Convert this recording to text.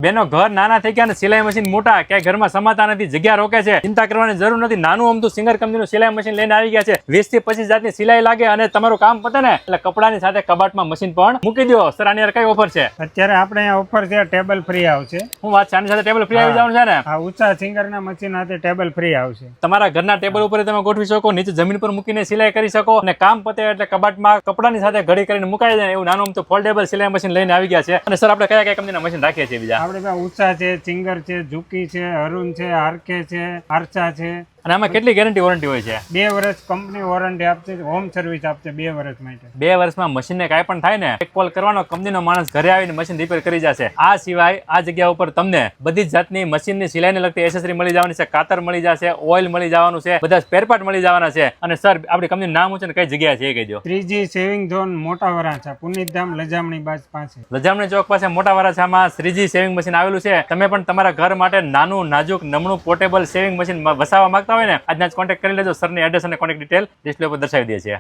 બેનો ઘર નાના થઈ ગયા અને સિલાઈ મશીન મોટા ક્યાંય ઘરમાં સમાતા નથી, જગ્યા રોકે છે, ચિંતા કરવાની જરૂર નથી. નાનું અમતું સિંગર કંપનીનું સિલાઈ મશીન લઈને આવી ગયા છે. 20 થી 25 જાતની સિલાઈ લાગે અને તમારું કામ પતે ને એટલે કપડાની સાથે કબાટમાં મશીન પણ મૂકી દો. સર આની યાર કઈ ઓફર છે અત્યારે આપણે અહીંયા ઓફર છે ટેબલ ફ્રી આવશે. હું વાત છે આની સાથે ટેબલ ફ્રી આવી જવાનું છે ને? આ ઊંચા સિંગરના મશીન સાથે ટેબલ ફ્રી આવશે. તમારા ઘરના ટેબલ ઉપર તમે ગોઠવી શકો, નીચે જમીન પર મૂકીને સિલાઈ કરી શકો અને કામ પતે એટલે કબાટમાં કપડાની સાથે ઘડી કરીને મુકાઈ જાય એવું નાનું અમતું ફોલ્ડેબલ સિલાઈ મશીન લઈને આવી ગયા છે. અને સર આપણે કયા કયા કંપનીના મશીન રાખીએ છીએ બીજા? આપણે પાસે ઊંચા છે, સિંગર છે, ઝુકી છે, અરુણ છે, આરકે છે, આર્ચા છે. અને આમાં કેટલી ગેરંટી વોરંટી હોય છે? 2 વર્ષ કંપની વોરંટી આપશે, હોમ સર્વિસ આપશે 2 વર્ષ માટે. 2 વર્ષમાં મશીનને કાંઈ પણ થાય ને એક કોલ કરવાનો, કંપનીનો માણસ ઘરે આવીને મશીન રિપેર કરી જશે. આ સિવાય આ જગ્યા ઉપર તમને બધી જ જાતની મશીનની સિલાઈને લગતી એસેસરી મળી જવાની છે, કાતર મળી જશે, ઓઇલ મળી જવાનું છે, બધા સ્પેર પાર્ટ મળી જવાના છે. અને સર આપણી કંપનીનું નામ છે ને કઈ જગ્યા છે એ કહી દો. 3G સેવિંગ ઝોન મોટા વરાછા, પુનિતધામ લજામણી બાજ પાસે. લજામણી ચોક પાસે મોટા વરાછામાં 3G સેવિંગ મશીન આવેલું છે. તમે પણ તમારા ઘર માટે નાનું નાજુક નમણું પોર્ટેબલ સેવિંગ મશીન વસાવવા માંગતા હોય ને આજના જ કોન્ટેક્ટ કરી લેજો. સરની એડ્રેસ અને કોન્ટેક્ટ ડિટેલ ડિસ્પ્લે પર દર્શાવી દે છે.